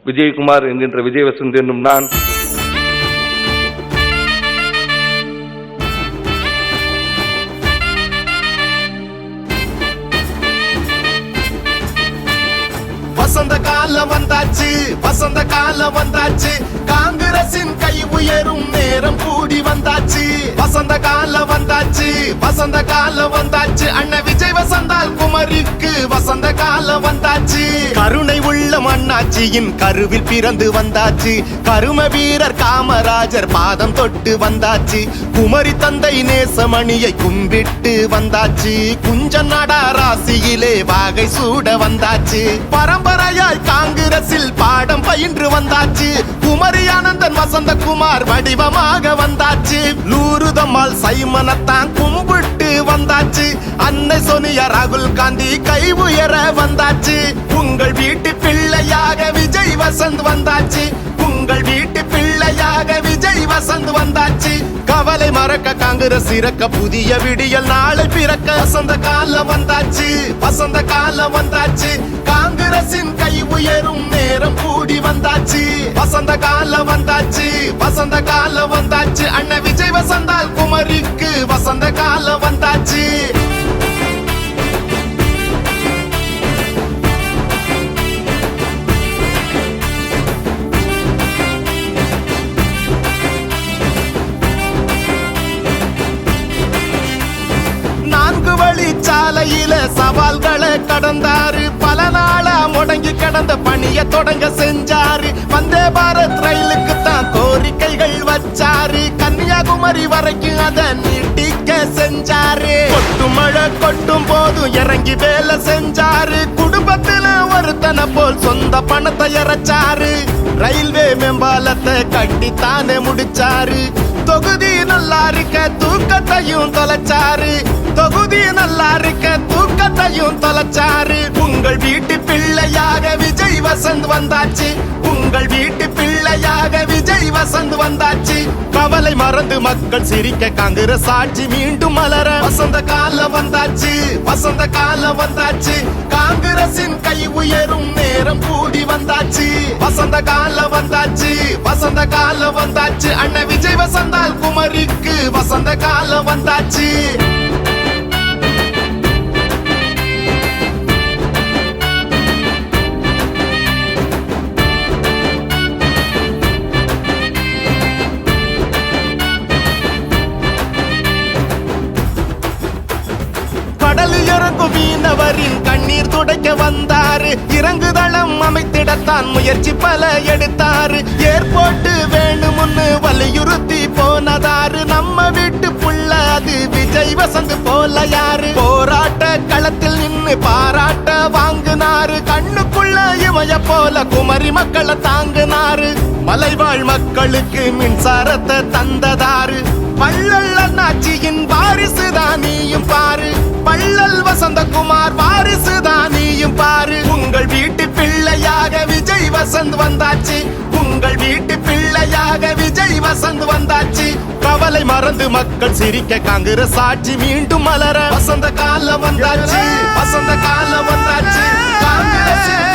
விஜயகுமார் என்கின்ற விஜயவசந்த் என்னும் நான் வசந்த காலம் வந்தாச்சு, வசந்த காலம் வந்தாச்சு, காங்கிரசின் கை உயரும் நேரம் கூடி வந்தாச்சு. வசந்த காலம் வந்தாச்சு, வசந்த காலம் வந்தாச்சு, அண்ணன் விஜய் வசந்தால் குமரிக்கு வசந்த காலம் வந்தாச்சு. கருணை உள்ள மண்ணாட்சியின் கருவில் பிறந்து வந்தாச்சு. கரும வீரர் காமராஜர் பாதம் தொட்டு வந்தாச்சு. குமரி தந்தை நேசமணியை கும்பிட்டு வந்தாச்சு. குஞ்சன் நாடா ராசியிலே வாகை சூட வந்தாச்சு. பரம்பரையாய் காங்கிரஸில் பாடம் பயின்று வந்தாச்சு. குமரி ஆனந்தன் வசந்தகுமார் வடிவமாக வந்தாச்சு. லூருதம்மாள் சைமனத்தான் கும்பிட்டு வந்தாச்சு. அன்னை சோனியா ராகுல் காந்தி கை உயர வந்தாச்சு. உங்கள் வீட்டு பிள்ளையாக விஜய் வசந்த் வந்தாச்சு. உங்கள் வீட்டு பிள்ளையாக விஜய் வசந்த் வந்தாச்சு. கவலை மறக்க காங்கிரஸ் இறக்க புதிய விடியல் நாளை பிறக்க வசந்த காலம் வந்தாச்சு, வசந்த காலம் வந்தாச்சு, காங்கிரசின் கை உயரும் நேரம் கூடி வந்தாச்சு. வசந்த காலம் வந்தாச்சு, வசந்த காலம் வந்தாச்சு, அண்ணன் விஜய் வசந்தால் குமரிக்கு வசந்த காலம் வந்தாச்சு. சாலையில சவால்களை கடந்தாரு. பல நாளா முடங்கி கடந்த பணிய தொடங்க செஞ்சாரு. வந்தே பாரத் ரயிலுக்கு தான் கோரிக்கைகள் வச்சாரு. கன்னியாகுமரி வரைக்கும் அதை நீட்டிக்க செஞ்சாரு. கொட்டும் மழை கொட்டும் போதும் இறங்கி வேலை செஞ்சாரு. குடும்பத்துல ஒருத்தனை போல் சொந்த பணத்தை இறைச்சாரு. ரயில்வே மேம்பாலத்தை கட்டித்தானே முடிச்சாரு. தொகுதி நல்லா இருக்க தூக்கத்தையும் தொலைச்சாரு. தொகுதி நல்லா இருக்க தூக்கத்தையும் தொலைச்சாரு. உங்கள் வீட்டு பிள்ளையாக விஜய் வசந்த் வந்தாச்சு. உங்கள் வீட்டு பிள்ளையாக விஜய் வசந்த் வந்தாச்சு. கவலை மறந்து மக்கள் சிரிக்க காங்கிரஸ் ஆட்சி மீண்டும் மலர வசந்த காலம் வந்தாச்சு, வசந்த காலம் வந்தாச்சு, காங்கிரசின் கை உயரும் நேரம் கூடி வந்தாச்சு. வசந்த காலம் வந்தாச்சு, வசந்த காலம் வந்தாச்சு, அண்ணன் விஜய் வசந்தால் குமரிக்கு வசந்த காலம் வந்தாச்சு. மீனவரின் கண்ணீர் துடைக்க வந்தாரு. இறங்குதளம் அமைத்திடத்தான் முயற்சி பல எடுத்தாரு. ஏர்போர்ட் வேணும்னு வலியுறுத்தி போனதாரு. நம்ம வீட்டு புள்ள அது விஜய் வசந்த் போல யாரு? போராட்ட களத்தில் நின்னு பாராட்ட வாங்கினாரு. கண்ணுக்குள்ள இமய போல குமரி மக்களை தாங்கினாரு. மலைவாழ் மக்களுக்கு மின்சாரத்தை தந்ததாரு. பள்ளல் அண்ணாச்சியின் வாரிசு தானியும் பாரு. பள்ளல் வசந்தகுமார் வாரிசு தானியும் பாரு. உங்கள் வீட்டு பிள்ளையாக விஜய் வசந்த் வந்தாச்சு. உங்கள் வீட்டு பிள்ளையாக விஜய் வசந்த் வந்தாச்சு. கவலை மறந்து மக்கள் சிரிக்க காங்கிரஸ் ஆட்சி மீண்டும் மலர வசந்த காலம் வந்தாச்சு, வசந்த காலம் வந்தாச்சு, காங்கிரஸ்